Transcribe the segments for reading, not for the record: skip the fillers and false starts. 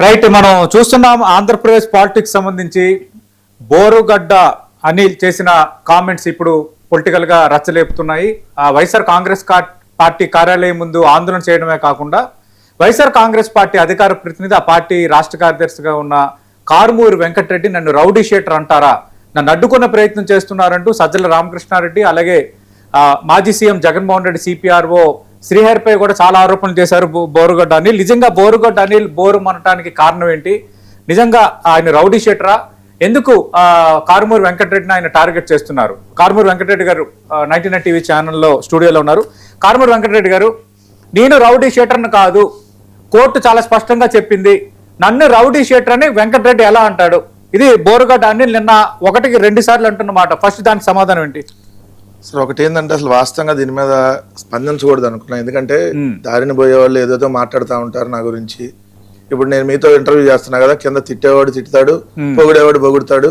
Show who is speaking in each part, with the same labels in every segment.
Speaker 1: Right, మనం చూస్తున్నాం Andhra Pradesh politics సంబంధించి బోరుగడ్డ అనిల్ చేసిన కామెంట్స్ ఇప్పుడు పొలిటికల్ గా రచ్చలేపుతున్నాయి. వైఎస్ఆర్ కాంగ్రెస్ పార్టీ కార్యాలయం ముందు ఆందోళన చేయడమే కాకుండా వైఎస్ఆర్ కాంగ్రెస్ పార్టీ అధికార ప్రతినిధి, ఆ పార్టీ రాష్ట్ర కార్యదర్శిగా ఉన్న కారుమూరి వెంకటరెడ్డి నన్ను రౌడీ షీటర్ అంటారా, నన్ను అడ్డుకున్న ప్రయత్నం చేస్తున్నారంటూ సజ్జల రామకృష్ణారెడ్డి, అలాగే మాజీ సీఎం జగన్మోహన్ రెడ్డి సిపిఆర్ఓ శ్రీహరిపై కూడా చాలా ఆరోపణలు చేశారు బోరుగడ్డ అనిల్. నిజంగా బోరుగడ్డ అనిల్ బోరు మనటానికి కారణం ఏంటి? నిజంగా ఆయన రౌడీ షీటరా? ఎందుకు కారుమూరి వెంకటరెడ్డిని ఆయన టార్గెట్ చేస్తున్నారు? కారుమూరి వెంకటరెడ్డి గారు 99 టీవీ ఛానల్లో స్టూడియోలో ఉన్నారు. కారుమూరి వెంకటరెడ్డి గారు, నేను రౌడీ షీటర్ని కాదు, కోర్టు చాలా స్పష్టంగా చెప్పింది, నన్ను రౌడీ షీటర్ అని వెంకటరెడ్డి ఎలా అంటాడు? ఇది బోరుగడ్డ అనిల్ నిన్న 1కి 2 సార్లు అంటున్నమాట. ఫస్ట్ దానికి సమాధానం ఏంటి?
Speaker 2: సార్, ఒకటి ఏంటంటే అసలు వాస్తవంగా దీని మీద స్పందించకూడదు అనుకున్నాను. ఎందుకంటే దారిన పోయే వాళ్ళు ఏదేదో మాట్లాడుతూ ఉంటారు నా గురించి. ఇప్పుడు నేను మీతో ఇంటర్వ్యూ చేస్తున్నా కదా, కింద తిట్టేవాడు తిట్టుతాడు, పొగిడేవాడు పొగుడుతాడు.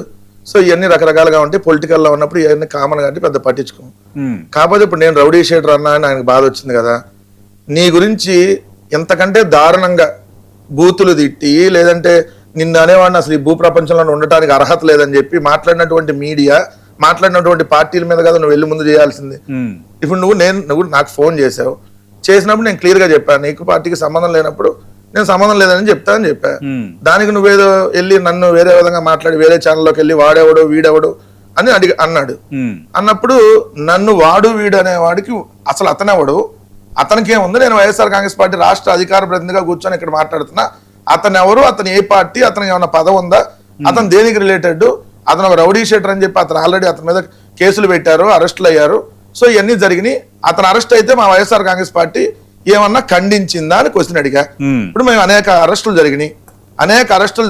Speaker 2: సో ఇవన్నీ రకరకాలుగా ఉంటాయి. పొలిటికల్లో ఉన్నప్పుడు ఇవన్నీ కామన్ కాబట్టి పెద్ద పట్టించుకోం. కాకపోతే ఇప్పుడు నేను రౌడీ షీటర్ అన్నా అని ఆయనకు బాధ వచ్చింది కదా. నీ గురించి ఇంతకంటే దారుణంగా బూతులు తిట్టి, లేదంటే నిన్ను అనేవాడిని అసలు ఈ భూ ప్రపంచంలో ఉండటానికి అర్హత లేదని చెప్పి మాట్లాడినటువంటి మీడియా, మాట్లాడినటువంటి పార్టీల మీద కదా నువ్వు వెళ్ళి ముందు చేయాల్సింది. ఇప్పుడు నువ్వు నాకు ఫోన్ చేసినప్పుడు నేను క్లియర్ గా చెప్పాను, నీకు పార్టీకి సంబంధం లేనప్పుడు నేను సంబంధం లేదని చెప్తానని చెప్పా. దానికి నువ్వేదో వెళ్ళి నన్ను వేరే విధంగా మాట్లాడి వేరే ఛానల్లోకి వెళ్ళి వాడేవాడు వీడెవడు అని అన్నాడు. అన్నప్పుడు నన్ను వాడు వీడు అనేవాడికి అసలు అతనెవడు, అతనికేముంది? నేను వైఎస్ఆర్ కాంగ్రెస్ పార్టీ రాష్ట్ర అధికార ప్రతినిధిగా కూర్చొని ఇక్కడ మాట్లాడుతున్నా. అతను ఎవరు, అతను ఏ పార్టీ, అతనికి ఏమన్నా పదవి ఉందా, అతను దేనికి రిలేటెడ్, అతను ఒక రౌడీ షీటర్ అని చెప్పి అతను ఆల్రెడీ అతని మీద కేసులు పెట్టారు, అరెస్టులు అయ్యారు. సో ఇవన్నీ జరిగినాయి. అతను అరెస్ట్ అయితే మా వైఎస్ఆర్ కాంగ్రెస్ పార్టీ ఏమన్నా ఖండించిందా అని క్వశ్చన్ అడిగా. ఇప్పుడు మేము అనేక అరెస్టులు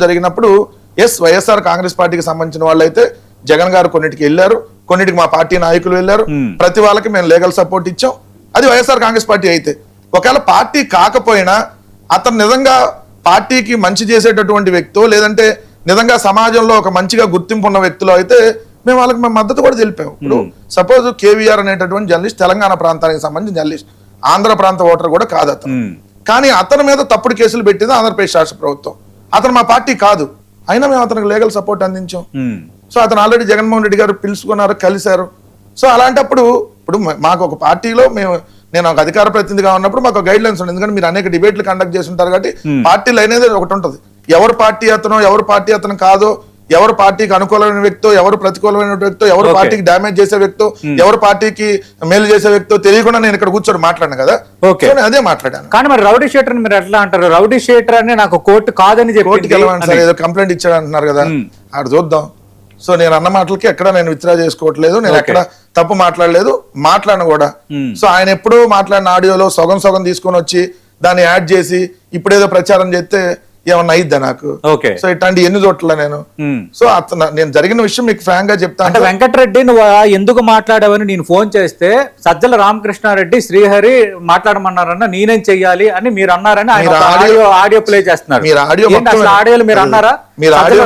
Speaker 2: జరిగినప్పుడు ఎస్, వైఎస్ఆర్ కాంగ్రెస్ పార్టీకి సంబంధించిన వాళ్ళు అయితే జగన్ గారు కొన్నిటికి వెళ్ళారు, కొన్నిటికి మా పార్టీ నాయకులు వెళ్ళారు, ప్రతి వాళ్ళకి మేము లీగల్ సపోర్ట్ ఇచ్చాం. అది వైఎస్ఆర్ కాంగ్రెస్ పార్టీ అయితే. ఒకవేళ పార్టీ కాకపోయినా అతను నిజంగా పార్టీకి మంచి చేసేటటువంటి వ్యక్తో, లేదంటే నిజంగా సమాజంలో ఒక మంచిగా గుర్తింపు ఉన్న వ్యక్తులు అయితే మేము వాళ్ళకి మేము మద్దతు కూడా తెలిపాము. ఇప్పుడు సపోజ్ కేవీఆర్ అనేటటువంటి జర్నలిస్ట్, తెలంగాణ ప్రాంతానికి సంబంధించిన జర్నలిస్ట్, ఆంధ్ర ప్రాంత ఓటర్ కూడా కాదు అతను. కానీ అతని మీద తప్పుడు కేసులు పెట్టింది ఆంధ్రప్రదేశ్ రాష్ట్ర ప్రభుత్వం. అతను మా పార్టీ కాదు, అయినా మేము అతనికి లీగల్ సపోర్ట్ అందించాం. సో అతను ఆల్రెడీ జగన్మోహన్ రెడ్డి గారు పిలుచుకున్నారు, కలిశారు. సో అలాంటప్పుడు ఇప్పుడు మాకు ఒక పార్టీలో నేను ఒక అధికార ప్రతినిధిగా ఉన్నప్పుడు మాకు గైడ్ లైన్స్ ఉంది. ఎందుకంటే మీరు అనేక డిబేట్లు కండక్ట్ చేసి ఉంటారు కాబట్టి పార్టీలు అనేది ఒకటి ఉంటుంది. ఎవరు పార్టీ అతను కాదో, ఎవరు పార్టీకి అనుకూలమైన వ్యక్తో, ఎవరు ప్రతికూలమైన వ్యక్తో, ఎవరు పార్టీకి డ్యామేజ్ చేసే వ్యక్తో, ఎవరు పార్టీకి మేలు చేసే వ్యక్తో తెలియకుండా నేను ఇక్కడ కూర్చొని మాట్లాడాను కదా. అదే మాట్లాడాను.
Speaker 1: కానీ మరి రౌడీ షీటర్ మీరు ఎట్లా అంటారు? రౌడీ షీటర్ అని నాకు కోర్టు కాదని చెప్పి
Speaker 2: కోర్టుకి వెళ్ళమని సార్, ఏదో కంప్లైంట్ ఇచ్చాడు అంటున్నారు కదా, ఆడ చూద్దాం. సో నేను అన్న మాటలకి ఎక్కడ నేను విత్డ్రా చేసుకోవట్లేదు, నేను ఎక్కడ తప్పు మాట్లాడలేదు, మాట్లాడను కూడా. సో ఆయన ఎప్పుడూ మాట్లాడిన ఆడియోలో సగం తీసుకొని వచ్చి దాన్ని యాడ్ చేసి ఇప్పుడేదో ప్రచారం చేస్తే ఏమన్నా అయిద్దా నాకు? సో ఇట్లాంటి ఎన్ని చోట్ల సో నేను జరిగిన విషయం మీకు ఫ్రాంక్ గా చెప్తాను.
Speaker 1: వెంకటరెడ్డి, నువ్వు ఎందుకు మాట్లాడావని నేను ఫోన్ చేస్తే సజ్జల రామకృష్ణారెడ్డి శ్రీహరి మాట్లాడమన్నారన్న, నేనేం చెయ్యాలి అని మీరు అన్నారని ఆడియో ప్లే చేస్తున్నారు. ఆడియోలు మీరు అన్నారా?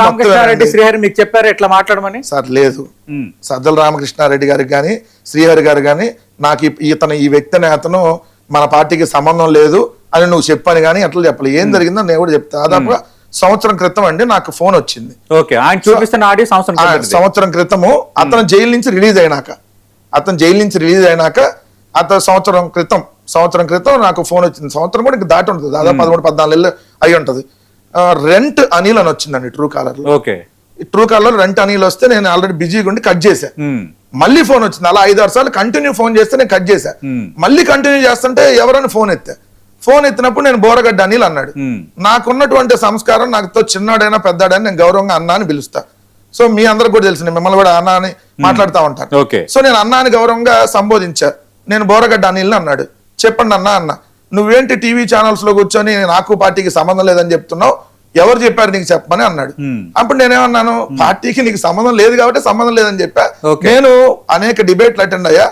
Speaker 1: రామకృష్ణారెడ్డి శ్రీహరి మీకు చెప్పారు ఎట్లా మాట్లాడమని?
Speaker 2: సార్ లేదు, సజ్జల రామకృష్ణారెడ్డి గారికి కానీ శ్రీహరి గారు కానీ నాకు ఈ వ్యక్తిని అతను మన పార్టీకి సంబంధం లేదు అని నువ్వు చెప్పని కానీ అట్లా చెప్పాలి. ఏం జరిగిందో నేను కూడా చెప్తా. దాదాపుగా సంవత్సరం క్రితం అండి నాకు ఫోన్ వచ్చింది. సంవత్సరం క్రితము అతను జైలు నుంచి రిలీజ్ అయినాక అతను సంవత్సరం క్రితం నాకు ఫోన్ వచ్చింది. సంవత్సరం కూడా ఇంకా దాటి ఉంటుంది, దాదాపు 13-14 నెలలు అయి ఉంటది. రెంట్ అనిల్ అని వచ్చిందండి ట్రూ కాలర్ లో. రెంట్ అనిల్ వస్తే నేను ఆల్రెడీ బిజీగా ఉండి కట్ చేశా. మళ్ళీ ఫోన్ వచ్చింది. అలా 5-6 సార్లు కంటిన్యూ ఫోన్ చేస్తే నేను కట్ చేశా. మళ్ళీ కంటిన్యూ చేస్తుంటే ఎవరైనా ఫోన్ ఎత్తినప్పుడు నేను బోరగడ్డ అనిల్ అన్నాడు. నాకున్నటువంటి సంస్కారం, నాకుతో చిన్నాడైనా పెద్దాడైనా నేను గౌరవంగా అన్నా అని పిలుస్తా. సో మీ అందరికి కూడా తెలిసింది, మిమ్మల్ని కూడా అన్నా అని మాట్లాడుతూ ఉంటాను. సో నేను అన్నాని గౌరవంగా సంబోధించా. నేను బోరగడ్డ అనిల్ అన్నాడు. చెప్పండి అన్న, నువ్వేంటి టీవీ ఛానల్స్ లో కూర్చొని నాకు పార్టీకి సంబంధం లేదని చెప్తున్నావు, ఎవరు చెప్పారు నీకు చెప్పమని అన్నాడు. అప్పుడు నేనేమన్నాను, పార్టీకి నీకు సంబంధం లేదు కాబట్టి సంబంధం లేదని చెప్పా. నేను అనేక డిబేట్లు అటెండ్ అయ్యా.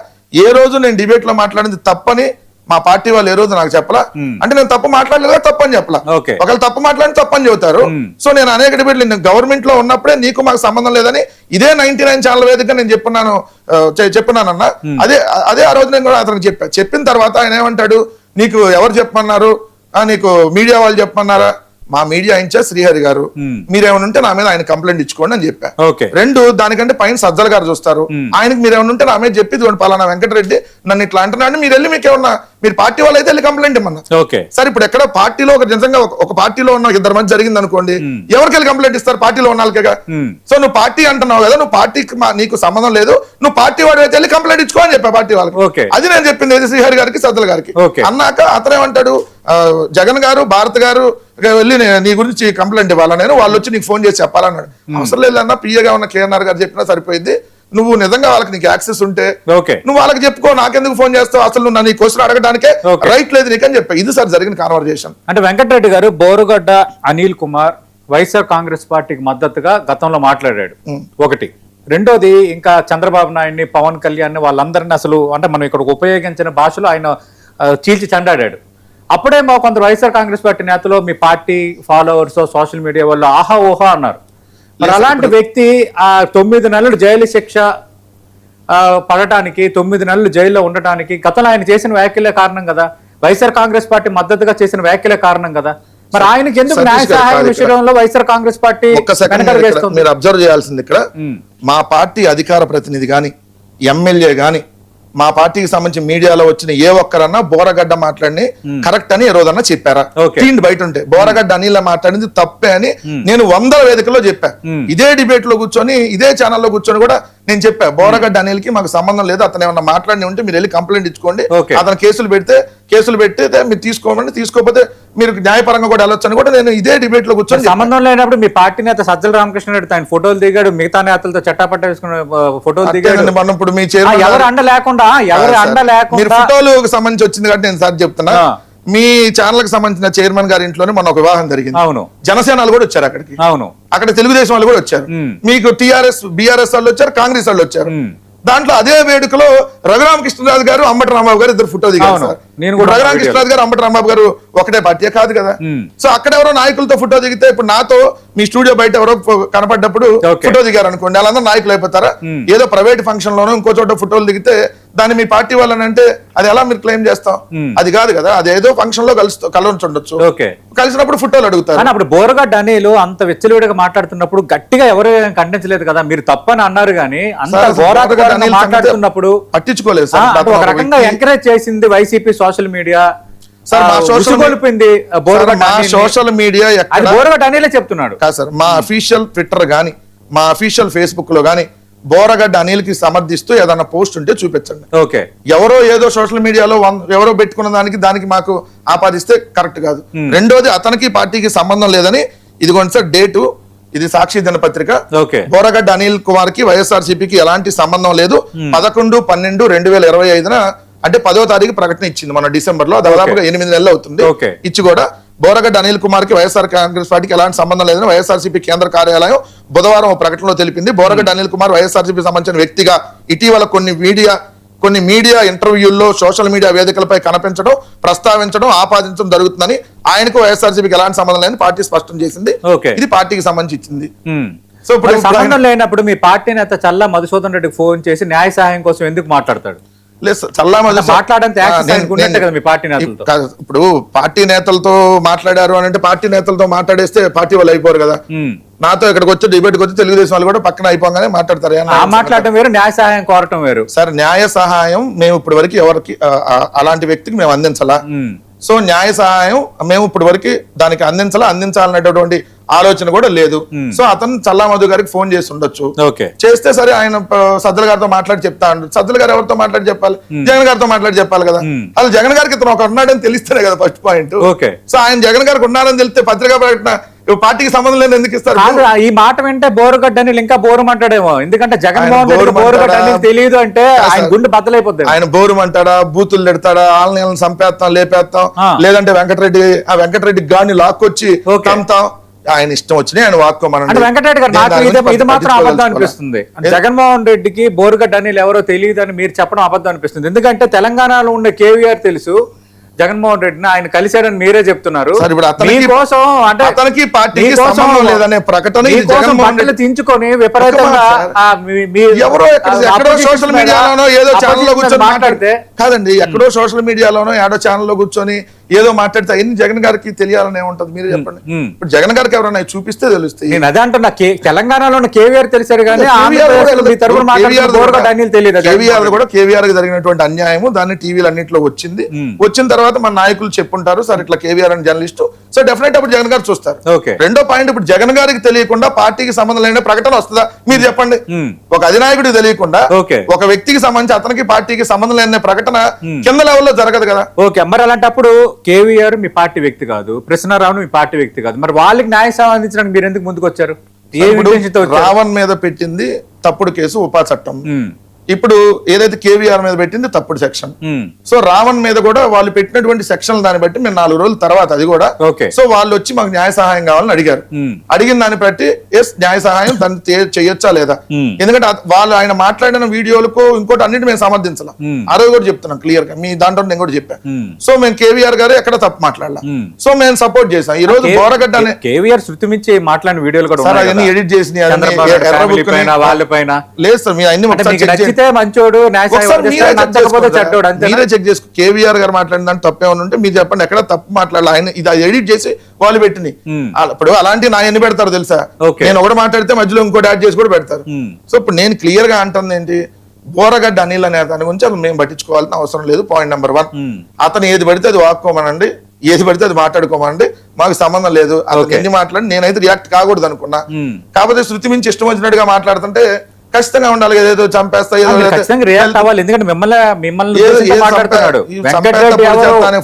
Speaker 2: ఏ రోజు నేను డిబేట్ లో మాట్లాడింది తప్పని మా పార్టీ వాళ్ళు ఏ రోజు నాకు చెప్పలా. అంటే నేను తప్పు మాట్లాడలేదు, తప్పని చెప్పలా. ఒకవేళ తప్పు మాట్లాడి తప్పని చెబుతారు. సో నేను అనేక డిబేట్లు, నేను గవర్నమెంట్ లో ఉన్నప్పుడే నీకు మాకు సంబంధం లేదని ఇదే 99 ఛానల్ వేదిక నేను చెప్పినానన్నా. అదే ఆ రోజు నేను కూడా అతనికి చెప్పిన తర్వాత ఆయన ఏమంటాడు, నీకు ఎవరు చెప్పమన్నారు, నీకు మీడియా వాళ్ళు చెప్పమన్నారా, మా మీడియా ఇన్ఛార్జ్ శ్రీహరి గారు, మీరేమైనా ఉంటే నా మీద ఆయన కంప్లైంట్ ఇచ్చుకోండి అని చెప్పా. రెండు, దానికంటే పైన సజ్జల గారు చూస్తారు, ఆయనకి మీరేమైనా ఉంటే నా మీద చెప్పి పలానా వెంకటరెడ్డి నన్ను ఇట్లా అంటున్నాడు, మీరు వెళ్ళి మీకు ఏమన్నా మీరు పార్టీ వాళ్ళు అయితే వెళ్ళి కంప్లైంట్ ఇమ్మన్నా. సరే ఇప్పుడు ఎక్కడ పార్టీలో ఒక నిజంగా ఒక పార్టీలో ఉన్న ఇద్దరు మధ్య జరిగింది అనుకోండి, ఎవరికి వెళ్ళి కంప్లైంట్ ఇస్తారు? పార్టీలో ఉన్న వాళ్ళకేగా. సో నువ్వు పార్టీ అంటున్నావు కదా, నువ్వు పార్టీకి నీకు సంబంధం లేదు, నువ్వు పార్టీ వాడు అయితే వెళ్ళి కంప్లైంట్ ఇచ్చుకో అని చెప్పా పార్టీ వాళ్ళకి. అది నేను చెప్పింది శ్రీహరి గారికి, సజ్జల గారికి. అన్నాక అతనేమంటాడు, జగన్ గారు భారత్ గారు వెళ్ళి నీ గురించి కంప్లైంట్ ఇవ్వాలా, నేను వాళ్ళు వచ్చి నీకు ఫోన్ చేసి చెప్పాలన్నాడు. అవసరం లేదన్నా, పిఏగా ఉన్న కేఎన్ఆర్ గారు చెప్పినా సరిపోయింది. నువ్వు నిజంగా వాళ్ళకి నీకు యాక్సెస్ ఉంటే నువ్వు వాళ్ళకి చెప్పుకో, నాకెందుకు ఫోన్ చేస్తావు, అసలు నువ్వు నన్ను ఈ క్వశ్చన్ అడగడానికే రైట్ లేదు నీకని చెప్పా. ఇది సార్ జరిగిన కాన్వర్జేషన్.
Speaker 1: అంటే వెంకటరెడ్డి గారు బోరుగడ్డ అనిల్ కుమార్ వైఎస్ఆర్ కాంగ్రెస్ పార్టీకి మద్దతుగా గతంలో మాట్లాడాడు ఒకటి. రెండోది ఇంకా చంద్రబాబు నాయుడిని, పవన్ కళ్యాణ్ వాళ్ళందరినీ అసలు అంటే మనం ఇక్కడ ఉపయోగించిన భాషలో ఆయన చీల్చి చెండాడాడు. అప్పుడేమో కొందరు వైఎస్ఆర్ కాంగ్రెస్ పార్టీ నేతలు, మీ పార్టీ ఫాలోవర్స్, సోషల్ మీడియా వాళ్ళు ఆహా ఓహా అన్నారు. మరి అలాంటి వ్యక్తి ఆ 9 నెలలు జైలు శిక్ష పడటానికి, 9 నెలలు జైల్లో ఉండటానికి గతంలో ఆయన చేసిన వ్యాఖ్యలే కారణం కదా, వైఎస్ఆర్ కాంగ్రెస్ పార్టీ మద్దతుగా చేసిన వ్యాఖ్యలే కారణం కదా. మరి ఆయనకి ఎందుకు న్యాయ సహాయం విషయంలో వైఎస్ఆర్ కాంగ్రెస్ పార్టీ
Speaker 2: మీరు అబ్జర్వ్ చేయాల్సింది ఇక్కడ, మా పార్టీ అధికార ప్రతినిధి గాని, ఎమ్మెల్యే గాని, మా పార్టీకి సంబంధించి మీడియాలో వచ్చిన ఏ ఒక్కరన్నా బోరగడ్డ మాట్లాడి కరెక్ట్ అని ఏ రోజన్నా చెప్పారా? తీండి బయట ఉంటే బోరగడ్డ అనిల్ మాట్లాడింది తప్పే అని నేను 100 వేదికల్లో చెప్పా. ఇదే డిబేట్ లో కూర్చొని, ఇదే ఛానల్లో కూర్చొని కూడా నేను చెప్పా, బోరగడ్డ అనిల్ కి మాకు సంబంధం లేదు, అతను ఏమన్నా మాట్లాడి ఉంటే మీరు వెళ్ళి కంప్లైంట్ ఇచ్చుకోండి, అతను కేసులు పెడితే మీరు తీసుకోమండి, తీసుకోకపోతే మీరు న్యాయపరంగా కూడా వెళ్ళొచ్చు అని కూడా నేను ఇదే డిబేట్ లో కూర్చొని.
Speaker 1: సంబంధం లేనప్పుడు మీ పార్టీ నేత సజ్జల రామకృష్ణారెడ్డి ఆయన ఫోటోలు దిగాడు, మిగతా నేతలతో చట్టాపట్ట వేసుకున్న ఫోటోలు దిగాడు.
Speaker 2: ఇప్పుడు మీ చైర్మన్
Speaker 1: ఎవరు అండ లేకుండా
Speaker 2: మీరు ఫోటోలకు సంబంధించి వచ్చింది కాబట్టి నేను సార్ చెప్తున్నా, మీ ఛానల్ కి సంబంధించిన చైర్మన్ గారి ఇంట్లోనే మన ఒక వివాహం జరిగింది.
Speaker 1: అవును,
Speaker 2: జనసేన కూడా వచ్చారు అక్కడికి.
Speaker 1: అవును,
Speaker 2: అక్కడ తెలుగుదేశం వాళ్ళు కూడా వచ్చారు, మీకు టిఆర్ఎస్ బిఆర్ఎస్ వాళ్ళు వచ్చారు, కాంగ్రెస్ వాళ్ళు వచ్చారు. దాంట్లో అదే వేడుకలో రఘురామకృష్ణరాజు గారు, అంబటి రాంబాబు గారు ఇద్దరు ఫోటో దిగారు సార్. రఘురామకృష్ణరాజు గారు, అంబటి రాంబాబు గారు ఒకటే పార్టీ కాదు కదా. సో అక్కడ ఎవరో నాయకులతో ఫోటో దిగితే, ఇప్పుడు నాతో మీ స్టూడియో బయట ఎవరో కనపడ్డప్పుడు ఫోటో దిగారు అనుకోండి, వాళ్ళందరూ నాయకులు అయిపోతారా? ఏదో ప్రైవేట్ ఫంక్షన్ లోనో ఇంకో చోట ఫోటోలు దిగితే దాన్ని మీ పార్టీ వాళ్ళని అంటే అది ఎలా మీరు క్లెయిమ్ చేస్తాం? అది కాదు కదా, అది ఏదో ఫంక్షన్ లో కలవచ్చుండొచ్చు, కలిసినప్పుడు ఫోటోలు అడుగుతారు.
Speaker 1: అప్పుడు బోరగడ్డ అనిల్ అంత వెచ్చలివిడిగా మాట్లాడుతున్నప్పుడు గట్టిగా ఎవరు ఖండించలేదు కదా, మీరు తప్పని అన్నారు కానీ అంత మాట్లాడుతున్నప్పుడు
Speaker 2: పట్టించుకోలేదు.
Speaker 1: ఒక రకంగా ఎంకరేజ్ చేసింది YCP social media.
Speaker 2: Social media
Speaker 1: Boragadda అనిలే చెప్తున్నాడు
Speaker 2: కాదు సార్. మా అఫీషియల్ ట్విట్టర్ గానీ, మా అఫీషియల్ ఫేస్బుక్ లో గానీ బోరగడ్డ అనిల్ కి సమర్థిస్తూ ఏదన్నా పోస్ట్ ఉంటే చూపించండి. ఎవరో ఏదో సోషల్ మీడియాలో ఎవరో పెట్టుకున్న దానికి మాకు ఆపాదిస్తే కరెక్ట్ కాదు. రెండోది, అతనికి పార్టీకి సంబంధం లేదని ఇదిగోండి సార్ డేటు, ఇది సాక్షి దినపత్రిక. బోరగడ్డ అనిల్ కుమార్ కి వైఎస్ఆర్సీపీకి ఎలాంటి సంబంధం లేదు. 11/12/2025 అంటే 10వ తారీఖు ప్రకటన ఇచ్చింది మన డిసెంబర్ లో, దాదాపుగా 8 నెలలు అవుతుంది ఇచ్చి కూడా. బోరగడ్డ అనిల్ కుమార్ కి వైఎస్ఆర్ కాంగ్రెస్ పార్టీకి ఎలాంటి సంబంధం లేదని వైఎస్ఆర్సీపీ కేంద్ర కార్యాలయం బుధవారం ఒక ప్రకటనలో తెలిపింది. బోరగడ్డ అనిల్ కుమార్ వైఎస్ఆర్సీపీ సంబంధించిన వ్యక్తిగా ఇటీవల కొన్ని మీడియా ఇంటర్వ్యూల్లో సోషల్ మీడియా వేదికలపై కనిపించడం, ప్రస్తావించడం, ఆపాదించడం జరుగుతుందని, ఆయనకు వైఎస్ఆర్సీపీకి ఎలాంటి సంబంధం లేదని పార్టీ స్పష్టం చేసింది. ఇది పార్టీకి సంబంధించి ఇచ్చింది.
Speaker 1: సో ఇప్పుడు సంబంధం లేనప్పుడు మీ పార్టీ నేత చల్లా మధుసూదన్ రెడ్డికి ఫోన్ చేసి న్యాయ సహాయం కోసం ఎందుకు మాట్లాడతాడు?
Speaker 2: ఇప్పుడు పార్టీ నేతలతో మాట్లాడారు అని అంటే పార్టీ నేతలతో మాట్లాడేస్తే పార్టీ వాళ్ళు అయిపోరు కదా. నాతో ఇక్కడికి వచ్చి డిబేట్కి వచ్చి తెలుగుదేశం వాళ్ళు కూడా పక్కన అయిపోగానే మాట్లాడతారు.
Speaker 1: మాట్లాడటం వేరు, న్యాయ సహాయం కోరటం వేరు
Speaker 2: సార్. న్యాయ సహాయం మేము ఇప్పటి వరకు ఎవరికి అలాంటి వ్యక్తికి మేము అందించాలా? సో న్యాయ సహాయం మేము ఇప్పటి వరకు దానికి అందించాలనేటటువంటి ఆలోచన కూడా లేదు. సో అతను చల్లా మధు గారికి ఫోన్ చేసి ఉండొచ్చు, చేస్తే సరే ఆయన సజ్జల గారితో మాట్లాడి చెప్తా అంటారు. సజ్జల గారు ఎవరితో మాట్లాడి చెప్పాలి? జగన్ గారితో మాట్లాడి చెప్పాలి కదా. అసలు జగన్ గారికి ఇతను ఒక ఉన్నాడని తెలిస్తేనే కదా ఫస్ట్ పాయింట్. సో ఆయన జగన్ గారికి ఉన్నాడని తెలిస్తే పత్రికా ప్రకటన పార్టీకి సంబంధం లేదు ఎందుకు ఇస్తారు?
Speaker 1: ఈ మాట వింటే బోరుగడ్డ అని ఇంకా బోరు అంటాడేమో, ఎందుకంటే జగన్మోహన్ రెడ్డి బోరుగడ్డ అని తెలియదు అంటే ఆయన గుండె బద్దలైపోతుంది.
Speaker 2: ఆయన బోరు అంటాడా, బూతులు పెడతాడా, ఆళ్ళని సంపేస్తాం లేపేస్తాం, లేదంటే వెంకటరెడ్డి గాని లాక్కొచ్చి తంతాం, ఆయన ఇష్టం వచ్చినాయి ఆయన వాక్కోమనండి.
Speaker 1: వెంకటరెడ్డి గారు నాకు ఇది మాత్రం అబద్ధం అనిపిస్తుంది. జగన్మోహన్ రెడ్డికి బోరుగడ్డ అనిల్ ఎవరో తెలియదు అని మీరు చెప్పడం అబద్ధం అనిపిస్తుంది. ఎందుకంటే తెలంగాణలో ఉండే కేవీఆర్ తెలుసు, జగన్మోహన్ రెడ్డిని ఆయన కలిశాడని మీరే చెప్తున్నారు. తీయించుకొని విపరీతంగా
Speaker 2: ఎక్కడో సోషల్ మీడియాలోనో ఏదో ఛానల్లో కూర్చొని మాట్లాడితే కాదండి, ఎక్కడో సోషల్ మీడియాలోనో ఏడో ఛానల్లో కూర్చొని ఏదో మాట్లాడితే అన్ని జగన్ గారికి తెలియాలని ఏముంటది మీరు చెప్పండి. ఇప్పుడు జగన్ గారికి ఎవరైనా చూపిస్తే తెలుస్తాయి.
Speaker 1: నేను అదే అంటున్నా, తెలంగాణలో ఉన్న కేవీఆర్ తెలిసారు కానీ
Speaker 2: కేవీఆర్ జరిగినటువంటి అన్యాయము దాన్ని టీవీలు అన్నింటిలో వచ్చింది. వచ్చిన తర్వాత మన నాయకులు చెప్పుంటారు సార్ ఇట్లా కేవీఆర్ అని జర్నలిస్ట్, సో డెఫినెట్ అప్పుడు జగన్ గారు చూస్తారు. రెండో పాయింట్, ఇప్పుడు జగన్ గారికి తెలియకుండా పార్టీకి సంబంధం లేని ప్రకటన వస్తుందా మీరు చెప్పండి. ఒక అధినాయకుడికి తెలియకుండా ఒక వ్యక్తికి సంబంధించి అతనికి పార్టీకి సంబంధం లేని ప్రకటన కింద లెవెల్లో జరగదు కదా.
Speaker 1: ఓకే, మరి అలాంటప్పుడు కేవీఆర్ మీ పార్టీ వ్యక్తి కాదు, కృష్ణారావు మీ పార్టీ వ్యక్తి కాదు, మరి వాళ్ళకి న్యాయం అందించడానికి మీరు ఎందుకు ముందుకు వచ్చారు?
Speaker 2: రావణ్ మీద పెట్టింది తప్పుడు కేసు, ఉపా చట్టం. ఇప్పుడు ఏదైతే కేవీఆర్ మీద పెట్టింది తప్పుడు సెక్షన్. సో రావణ్ మీద కూడా వాళ్ళు పెట్టినటువంటి సెక్షన్ దాన్ని బట్టి మేము 4 రోజుల తర్వాత అది కూడా సో వాళ్ళు వచ్చి మాకు న్యాయ సహాయం కావాలని అడిగారు. అడిగిన దాన్ని బట్టి ఎస్ న్యాయ సహాయం దాన్ని చేయొచ్చా లేదా, ఎందుకంటే వాళ్ళు ఆయన మాట్లాడిన వీడియోలకు ఇంకోటి అన్నిటి మేము సమర్థించాలి. ఆ రోజు కూడా చెప్తున్నాం క్లియర్ గా, మీ దాంట్లో నేను కూడా చెప్పాను. సో మేము కేవీఆర్ గారు ఎక్కడ తప్పు మాట్లాడాల, సో మేము సపోర్ట్ చేసాం. ఈ రోజు బోరగడ్డ
Speaker 1: కేవీఆర్ శృతి మించి మాట్లాడిన వీడియోలు కూడా
Speaker 2: అవన్నీ ఎడిట్ చేసి లేదు సార్, మీరు అన్ని
Speaker 1: మంచోడు
Speaker 2: మీరే చెక్ చేసుకో. కేవీఆర్ గారు మాట్లాడిన దాన్ని తప్పేమని ఉంటే మీరు చెప్పండి, ఎక్కడ తప్పు మాట్లాడాలి. ఆయన ఇది ఎడిట్ చేసి వాళ్ళు పెట్టినాయి. ఇప్పుడు అలాంటి నా ఎన్ని పెడతారు తెలుసా, నేను ఒకటి మాట్లాడితే మధ్యలో ఇంకోటి యాడ్ చేసి కూడా పెడతారు. సో ఇప్పుడు నేను క్లియర్ గా అంటుంది ఏంటి, బోరగడ్డ అనిల్ అనే దాని గురించి అసలు మేము పట్టించుకోవాల్సిన అవసరం లేదు. పాయింట్ నెంబర్ 1, అతను ఏది పడితే అది వాక్కోమనండి, ఏది పడితే అది మాట్లాడుకోమండి, మాకు సంబంధం లేదు. అతను ఎన్ని మాట్లాడి నేనైతే రియాక్ట్ కాకూడదు అనుకున్నా. కాకపోతే శృతి మించి ఇష్టం వచ్చినట్టుగా మాట్లాడుతుంటే ఖచ్చితంగా ఉండాలి, ఏదో చంపేస్తా
Speaker 1: ఎందుకంటే మిమ్మల్ని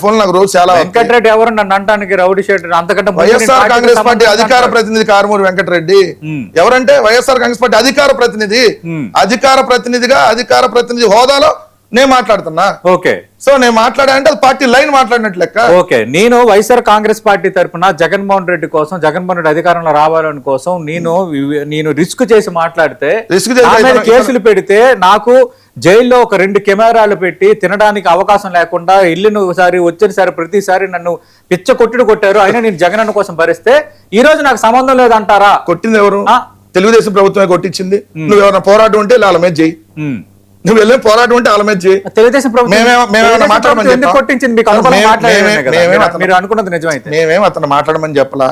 Speaker 2: ఫోన్ నాకు రోజు చాలా.
Speaker 1: వెంకటరెడ్డి ఎవరు నన్ను అంటానికి రౌడీ షీటర్ అంతకంటే
Speaker 2: వైఎస్ఆర్ కాంగ్రెస్ పార్టీ అధికార ప్రతినిధి కారుమూరి వెంకటరెడ్డి ఎవరంటే వైఎస్ఆర్ కాంగ్రెస్ పార్టీ అధికార ప్రతినిధి, అధికార ప్రతినిధి హోదాలో నేను మాట్లాడుతున్నా.
Speaker 1: ఓకే,
Speaker 2: సో నేను మాట్లాడానంటే అది పార్టీ లైన్ మాట్లాడినట్లు లెక్క.
Speaker 1: ఓకే, నేను వైఎస్ఆర్ కాంగ్రెస్ పార్టీ తరఫున జగన్మోహన్ రెడ్డి కోసం, జగన్మోహన్ రెడ్డి అధికారంలో రావాలని కోసం నేను రిస్క్ చేసి మాట్లాడితే, కేసులు పెడితే, నాకు జైల్లో ఒక 2 కెమెరాలు పెట్టి తినడానికి అవకాశం లేకుండా ఇల్లును వచ్చినసారి ప్రతిసారి నన్ను పిచ్చ కొట్టారు. అయినా నేను జగన్ అన్న కోసం భరిస్తే ఈ రోజు నాకు సంబంధం లేదంటారా?
Speaker 2: కొట్టింది ఎవరు? తెలుగుదేశం ప్రభుత్వమే కొట్టించింది. నువ్వు ఎవరైనా పోరాటం ఉంటే వాళ్ళ మీద చేయి, నువ్వు వెళ్ళి పోరాటం ఉంటే వాళ్ళ మీద చేయి.
Speaker 1: తెలుగుదేశం
Speaker 2: మేమేం అతను మాట్లాడమని చెప్పలా.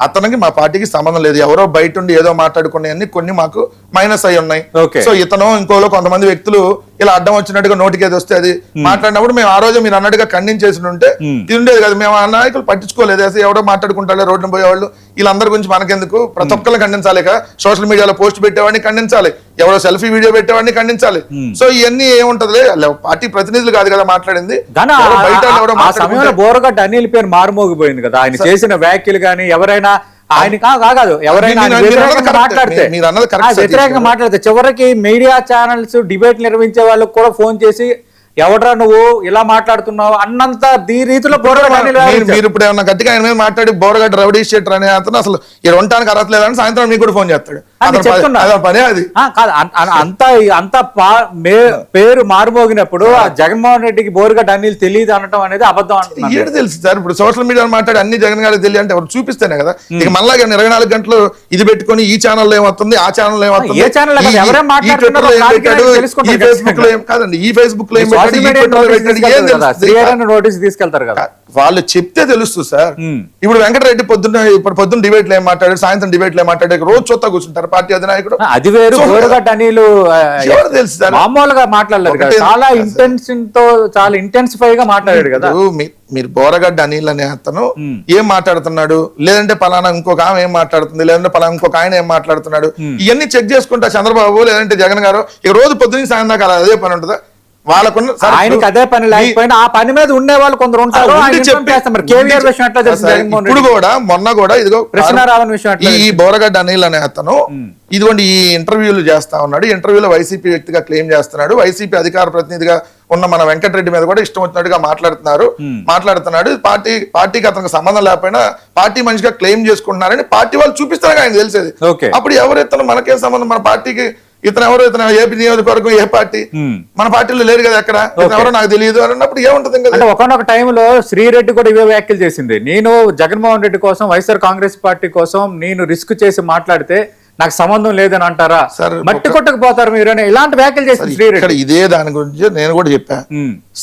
Speaker 2: అతనికి మా పార్టీకి సంబంధం లేదు. ఎవరో బయట ఉండి ఏదో మాట్లాడుకునే కొన్ని మాకు మైనస్ అయి ఉన్నాయి. సో ఇతను ఇంకోలో కొంతమంది వ్యక్తులు ఇలా అడ్డం వచ్చినట్టుగా నోటికి ఏది వస్తే అది మాట్లాడినప్పుడు మేము ఆ రోజు మీరు అన్నట్టుగా ఖండించేసి ఉంటే ఇది ఉండేది కదా. మేము ఆ నాయకులు పట్టించుకోలేదు. అసలు ఎవడో మాట్లాడుకుంటారు రోడ్డు పోయేవాళ్ళు, వీళ్ళందరి గురించి మనకెందుకు, ప్రతి ఒక్కరిని ఖండించాలి. సోషల్ మీడియాలో పోస్ట్ పెట్టేవాడిని ఖండించాలి, ఎవరో సెల్ఫీ వీడియో పెట్టేవాడిని ఖండించాలి. సో ఇవన్నీ ఏముంటది, పార్టీ ప్రతినిధులు కాదు కదా మాట్లాడింది.
Speaker 1: బోరగడ్డ అనిల్ పేరు మారుమోగిపోయింది కదా, ఆయన చేసిన వ్యాఖ్యలు కానీ ఎవరైనా ఆయన కాదు ఎవరైనా వ్యతిరేకంగా మాట్లాడితే చివరికి మీడియా ఛానల్స్ డిబేట్ నిర్వహించే వాళ్ళకి కూడా ఫోన్ చేసి ఎవడరా నువ్వు ఇలా మాట్లాడుతున్నావు అన్నంత రీతిలో
Speaker 2: మీరు ఇప్పుడు ఏమన్నా గట్టిగా ఆయన మీద మాట్లాడి బోరగడ్డ రౌడీ షీటర్ అనే అతను అసలు ఉండటానికి అర్హత లేదని సాయంత్రం మీకు కూడా ఫోన్ చేస్తాడు. పనే అది
Speaker 1: అంత పేరు మారుమోగినప్పుడు జగన్మోహన్ రెడ్డికి బోరగడ్డ అనిల్ తెలియదు అనడం అనేది అబద్ధం అంటున్నారు.
Speaker 2: ఏడు తెలుసు సార్, ఇప్పుడు సోషల్ మీడియాలో మాట్లాడి అన్ని జగన్ గారికి తెలియ అంటే ఎవరు చూపిస్తేనే కదా. ఇక మళ్ళా 24 గంటలు ఇది పెట్టుకుని ఈ ఛానల్ ఏమవుతుంది, ఆ ఛానల్ ఏమవుతుంది, ఈ ఫేస్బుక్ లో ఏం కాదండి, ఈ ఫేస్బుక్ లో ఏం
Speaker 1: నోటీస్ తీసుకెళ్తారు కదా,
Speaker 2: వాళ్ళు చెప్తే తెలుస్తుంది సార్. ఇప్పుడు వెంకటరెడ్డి పొద్దున్న డిబేట్ లో ఏం మాట్లాడారు, సాయంత్రం డిబేట్ లో ఏం మాట్లాడారు, రోజు చొత్తా కూర్చుంటారు పార్టీ అధినాయకుడు.
Speaker 1: అది వేరు, బోరగడ్డ అనిల్ తెలుసు సార్, మామూలుగా మాట్లాడలేదు కదా, చాలా ఇంటెన్షన్ తో చాలా ఇంటెన్సిఫై గా మాట్లాడాడు కదా.
Speaker 2: మీరు బోరగడ్డ అనిల్ అనే అతను ఏం మాట్లాడుతున్నాడు, లేదంటే పలానా ఇంకొక ఆమె ఏం మాట్లాడుతుంది, లేదంటే పలానా ఇంకొక ఆయన ఏం మాట్లాడుతున్నాడు, ఇవన్నీ చెక్ చేసుకుంటా చంద్రబాబు లేదంటే జగన్ గారు ఇక రోజు పొద్దున్న సాయంత్రం దాకా అదే పని ఉంటుందా వాళ్ళకున్న.
Speaker 1: ఆయనకి అదే పని లేకపోయినా ఆ పని మీద ఉండే వాళ్ళు కొందరు ఉంటారు.
Speaker 2: ఇప్పుడు కూడా మొన్న కూడా ఇదిగో
Speaker 1: కృష్ణారావు విషయం
Speaker 2: ఈ బోరగడ్డ అనిల్ అనే అతను ఇదిగోండి ఈ ఇంటర్వ్యూలు చేస్తా ఉన్నాడు. ఇంటర్వ్యూలో వైసీపీ వ్యక్తిగా క్లెయిమ్ చేస్తున్నాడు. వైసీపీ అధికార ప్రతినిధిగా ఉన్న మన వెంకటరెడ్డి మీద కూడా ఇష్టం వచ్చినట్టుగా మాట్లాడుతున్నాడు. పార్టీకి అతనికి సంబంధం లేకపోయినా పార్టీ మనిషిగా క్లెయిమ్ చేసుకుంటున్నారని పార్టీ వాళ్ళు చూపిస్తారు ఆయన తెలిసేది. అప్పుడు ఎవరెత్తను మనకేం సంబంధం, మన పార్టీకి ఇతను ఏపీ నియోజకవర్గం ఏ పార్టీ, మన పార్టీలో లేరు కదా ఎక్కడ, ఎవరో నాకు తెలియదు అన్నప్పుడు ఏముంటది.
Speaker 1: అంటే ఒకనొక టైంలో శ్రీరెడ్డి కూడా ఇవే వ్యాఖ్యలు చేసింది, నేను జగన్మోహన్ రెడ్డి కోసం వైఎస్ఆర్ కాంగ్రెస్ పార్టీ కోసం నేను రిస్క్ చేసి మాట్లాడితే నాకు సంబంధం లేదని అంటారా?
Speaker 2: సార్,
Speaker 1: మట్టి కొట్టకపోతారు మీరు అని ఇలాంటి వ్యాఖ్యలు చేసిన
Speaker 2: ఇక్కడ
Speaker 1: శ్రీరెడ్డి.
Speaker 2: ఇదే దాని గురించి నేను కూడా చెప్పా.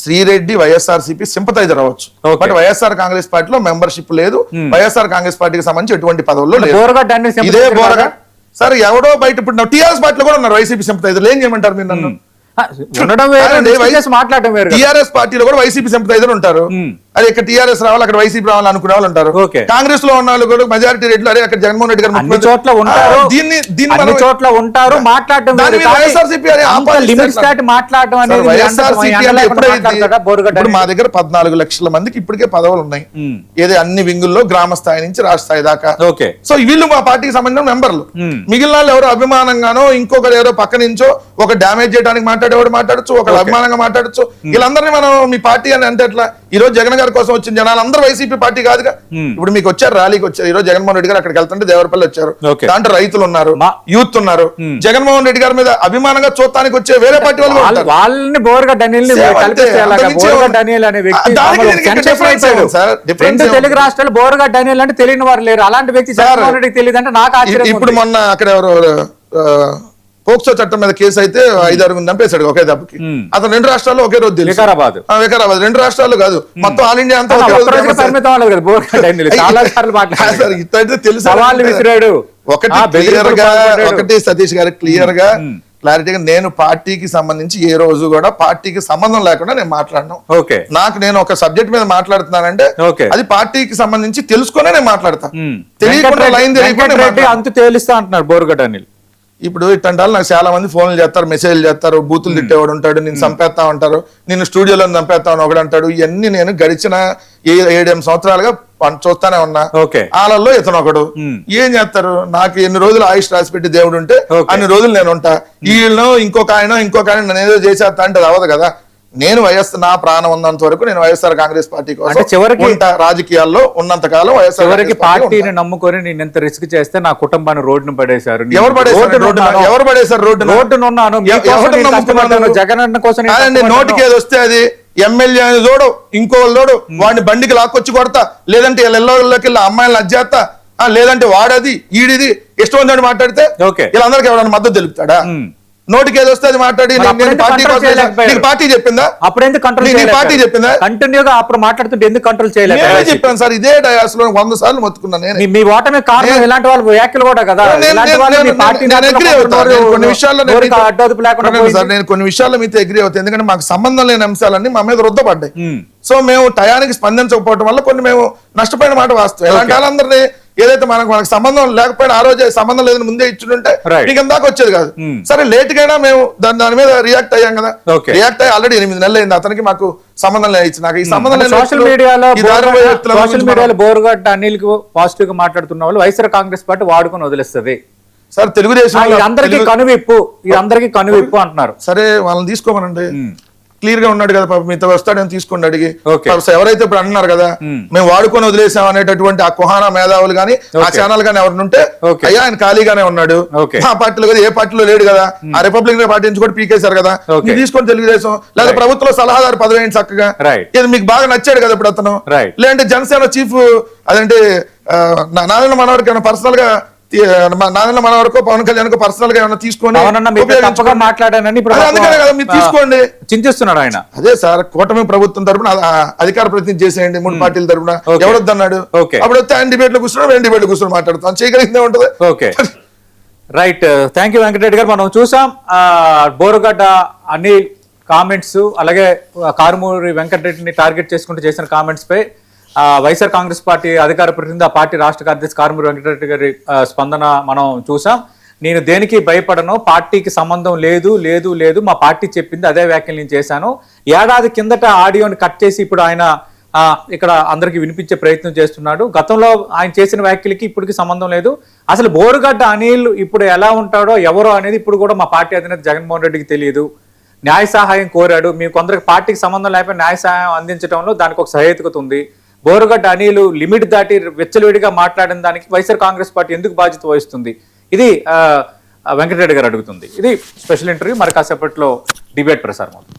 Speaker 2: శ్రీరెడ్డి వైఎస్ఆర్సీపీ సింపతైజర్ అవ్వచ్చు, బట్ వైఎస్ఆర్ కాంగ్రెస్ పార్టీలో మెంబర్షిప్ లేదు. వైఎస్ఆర్ కాంగ్రెస్ పార్టీకి సంబంధించి ఎటువంటి పదవుల్లో లేదు.
Speaker 1: బోరగడ్డ అనిల్
Speaker 2: ఇదే బోరగడ్డ సార్ ఎవడో బయట ఇప్పుడు టీఆర్ఎస్ పార్టీలో కూడా ఉన్నారు వైసీపీ సింపతైజర్లు. ఏం చేయమంటారు మీరు నన్ను?
Speaker 1: ఉండడం వేరు, మాట్లాడడం వేరు.
Speaker 2: టీఆర్ఎస్ పార్టీలో కూడా వైసీపీ సింపతైజర్ ఉంటారు. అదే ఇక్కడ టీఆర్ఎస్ రావాలి, అక్కడ వైసీపీ రావాలి అనుకునే వాళ్ళు ఉంటారు. కాంగ్రెస్ లో ఉన్న వాళ్ళు కూడా మెజారిటీ రేట్లు అదే అక్కడ జగన్మోహన్ రెడ్డి గారు
Speaker 1: అన్ని చోట్ల ఉంటారు, అన్ని చోట్ల ఉంటారు. మాట్లాడడం మాట్లాడడం
Speaker 2: ఇప్పుడు మా దగ్గర 14 లక్షల మందికి ఇప్పటికే పదవులు ఉన్నాయి. ఏదో అన్ని వింగుల్లో గ్రామ స్థాయి నుంచి రాష్ట్ర స్థాయి దాకా. సో వీళ్ళు మా పార్టీకి సంబంధించిన మెంబర్లు. మిగిలిన వాళ్ళు ఎవరో అభిమానంగానో ఇంకొకరు ఎవరో పక్క నుంచో ఒక డ్యామేజ్ చేయడానికి మాట్లాడేవాడు మాట్లాడచ్చు, ఒకరు అభిమానంగా మాట్లాడచ్చు. వీళ్ళందరినీ మనం మీ పార్టీ అని అంటే ఎట్లా? ఈ రోజు జగన్ గారి కోసం వచ్చిన జనాలు అందరూ వైసీపీ పార్టీ కాదుగా. ఇప్పుడు మీకు వచ్చారు, ర్యాలీకి వచ్చారు. ఈ రోజు జగన్మోహన్ రెడ్డి గారు అక్కడికి వెళ్తుంటే దేవరపల్లి వచ్చారు. దాంట్లో రైతులు ఉన్నారు, యూత్ ఉన్నారు. జగన్మోహన్ రెడ్డి గారి మీద అభిమానంగా చూడటానికి వచ్చే వేరే పార్టీ వాళ్ళు
Speaker 1: వాళ్ళని బోరగడ్డ అనిల్ అనే వ్యక్తి తెలుగు రాష్ట్రాలు బోరగడ్డ అనిల్ అంటే తెలియని వారు లేరు. అలాంటి వ్యక్తి జగన్మోహన్ రెడ్డికి తెలియదు అంటే నాకు ఆశ్చర్యం.
Speaker 2: ఇప్పుడు మొన్న అక్కడ ఎవరు పోక్సో చట్టం మీద కేసు అయితే 5-6 చంపేశాడు ఒకే దెబ్బకి. అతను 2 రాష్ట్రాల్లో ఒకే రోజు వికారాబాద్ 2 రాష్ట్రాలు కాదు, మొత్తం ఆల్ ఇండియా అంతా ఒకటి సతీష్ గారు క్లియర్ గా క్లారిటీగా నేను పార్టీకి సంబంధించి ఏ రోజు కూడా పార్టీకి సంబంధం లేకుండా నేను మాట్లాడను. నేను ఒక సబ్జెక్ట్ మీద మాట్లాడుతున్నానంటే అది పార్టీకి సంబంధించి తెలుసుకునే నేను మాట్లాడతాను. తెలియకుండా లైన్ తెలియకుండా
Speaker 1: అంత తేలిస్తా అంటున్నారు బోరగడ్డ అనిల్.
Speaker 2: ఇప్పుడు ఇట్లాంటి వాళ్ళు నాకు చాలా మంది ఫోన్లు చేస్తారు, మెసేజ్లు చేస్తారు, బూతులు తిట్టేవాడు ఉంటాడు, నేను చంపేస్తా ఉంటారు, నేను స్టూడియోలో చంపేస్తా అని ఒకడు అంటాడు. ఇవన్నీ నేను గడిచిన 7-8 సంవత్సరాలుగా చూస్తానే ఉన్నా. వాళ్ళల్లో ఇతను ఒకడు. ఏం చేస్తారు? నాకు ఎన్ని రోజులు ఆయుష్ రాసి పెట్టి దేవుడు ఉంటే అన్ని రోజులు నేను ఉంటా. వీళ్ళను ఇంకొక ఆయన నేను ఏదో చేసేస్తా అంటే అది అవ్వదు కదా. నేను నా ప్రాణం ఉన్నంత వరకు నేను వైఎస్ఆర్ కాంగ్రెస్ పార్టీ కోసం చివరికి రాజకీయాల్లో ఉన్నంత కాలం వైఎస్ఆర్
Speaker 1: పార్టీని నమ్ముకొని నేను ఎంత రిస్క్ చేస్తే నా కుటుంబాన్ని రోడ్డును పడేశారు.
Speaker 2: ఎవరు పడేశారు
Speaker 1: జగన్ అన్న కోసం
Speaker 2: నోటికి ఏది వస్తే అది ఎమ్మెల్యే అని చూడు, ఇంకో చూడు, వాడిని బండికి లాక్కొచ్చి కొడతా, లేదంటే ఎల్లలోకి వెళ్ళి అమ్మాయిని అజ్జేస్తా, లేదంటే వాడది ఈడిది ఇష్టం ఉందని మాట్లాడితే వీళ్ళందరికీ ఎవరైనా మద్దతు తెలుపుతాడా? నోటికి ఏదో వస్తే అది మాట్లాడి పార్టీ చెప్పిందా?
Speaker 1: అప్పుడు
Speaker 2: పార్టీ చెప్పిందా?
Speaker 1: కంటిన్యూగా అప్పుడు మాట్లాడుతుంటే ఎందుకు కంట్రోల్ చేయలేదు?
Speaker 2: చెప్పాను సార్, ఇదే డయాస్ లో 100 సార్లు మొత్తుకున్నాను నేను.
Speaker 1: మీ ఓటమి కారణం ఇలాంటి వాళ్ళు వ్యాఖ్యలు కూడా కదా.
Speaker 2: కొన్ని విషయాల్లో మీతో అగ్రీ అవుతాయి, ఎందుకంటే మాకు సంబంధం లేని అంశాలన్నీ మా మీద రుద్దపడ్డాయి. సో మేము టయానికి స్పందించకపోవడం వల్ల కొన్ని మేము నష్టపోయిన మాట వాస్తవం. ఇలాంటి వాళ్ళందరినీ ఏదైతే మనకు సంబంధం లేకపోయినా ఆ రోజు సంబంధం లేదని ముందే ఇచ్చుంటే మీకు దాకా వచ్చేది కాదు. సరే లేట్ గా మేము దాని మీద రియాక్ట్ అయ్యాం కదా. రియాక్ట్ అయ్యి ఆల్రెడీ 8 నెలలు అయింది. అతనికి మాకు సంబంధం లేదు, నాకు ఈ సంబంధం లేదు.
Speaker 1: సోషల్ మీడియాలో బోరగడ్డ అనిల్ కు పాజిటివ్ గా మాట్లాడుతున్న వాళ్ళు వైఎస్ఆర్ కాంగ్రెస్ పార్టీ వాడుకొని వదిలేస్తుంది
Speaker 2: సార్. తెలుగుదేశం
Speaker 1: అందరికీ కనువిప్పు అంటున్నారు.
Speaker 2: సరే వాళ్ళని తీసుకోమనండి, క్లియర్ గా ఉన్నాడు కదా, పాప మీతో వస్తాడని తీసుకోండి అడిగి. ఎవరైతే ఇప్పుడు అంటున్నారు కదా మేము వాడుకొని వదిలేసాం అనేటటువంటి ఆ కుహానా మేధావులు గానీ ఆ ఛానల్ గానీ ఎవరిని ఉంటే అయ్యా ఆయన ఖాళీగానే ఉన్నాడు, ఆ పార్టీలో కదా ఏ పార్టీలో లేడు కదా, ఆ రిపబ్లిక్ పార్టీ నుంచి కూడా పీకేశారు కదా, తీసుకొని తెలుగుదేశం లేదా ప్రభుత్వంలో సలహాదారు పదవి ఏంటి చక్కగా, ఇది మీకు బాగా నచ్చాడు కదా ఇప్పుడు అతను. లేదంటే జనసేన చీఫ్ అదంటే నారాయణ మనోహర్ పర్సనల్ గా నారాయణ మన వరకు పవన్ కళ్యాణ్ పర్సనల్ గా ఏమైనా తీసుకొని
Speaker 1: మాట్లాడానని
Speaker 2: అందుకనే కదా మీరు తీసుకోండి
Speaker 1: చింతిస్తున్నాడు ఆయన.
Speaker 2: అదే సార్, కూటమి ప్రభుత్వం తరపున అధికార ప్రతినిధి చేసేయండి 3 పార్టీల తరపున. ఎవడొద్దన్నాడు? అప్పుడు వస్తే ఆయన డిబేట్ లో కూర్చున్నాడు, నేను డిబేట్ లో కూర్చొని మాట్లాడుతాను, చేయగలిగిందే ఉంటది.
Speaker 1: Okay right, thank you Venkatareddy గారు. మనం చూసాం బోరగడ్డ అనిల్ కామెంట్స్, అలాగే కారుమూరి వెంకటరెడ్డిని టార్గెట్ చేసుకుంటూ చేసిన కామెంట్స్ పై వైఎస్ఆర్ కాంగ్రెస్ పార్టీ అధికార ప్రతినిధి, ఆ పార్టీ రాష్ట్ర కార్యదర్శి కారుమూరి వెంకటరెడ్డి గారి స్పందన మనం చూసాం. నేను దేనికి భయపడను, పార్టీకి సంబంధం లేదు లేదు లేదు, మా పార్టీ చెప్పింది అదే వ్యాఖ్యలు నేను చేశాను. ఏడాది కిందట ఆడియోని కట్ చేసి ఇప్పుడు ఆయన ఇక్కడ అందరికి వినిపించే ప్రయత్నం చేస్తున్నాడు. గతంలో ఆయన చేసిన వ్యాఖ్యలకి ఇప్పటికి సంబంధం లేదు. అసలు బోరుగడ్డ అనిల్ ఇప్పుడు ఎలా ఉంటాడో ఎవరో అనేది ఇప్పుడు కూడా మా పార్టీ అధినేత జగన్మోహన్ రెడ్డికి తెలియదు. న్యాయ సహాయం కోరాడు, మీ కొందరికి పార్టీకి సంబంధం లేకపోతే న్యాయ సహాయం అందించడంలో దానికి ఒక సహేతుకత ఉంది. బోరుగడ్డ అనిల్ లిమిట్ దాటి వెచ్చలవిడిగా మాట్లాడిన దానికి వైఎస్ఆర్ కాంగ్రెస్ పార్టీ ఎందుకు బాధ్యత వహిస్తుంది? ఇది వెంకటరెడ్డి గారు అడుగుతుంది. ఇది స్పెషల్ ఇంటర్వ్యూ, మరి కాసేపట్లో డిబేట్ ప్రసారం అవుతుంది.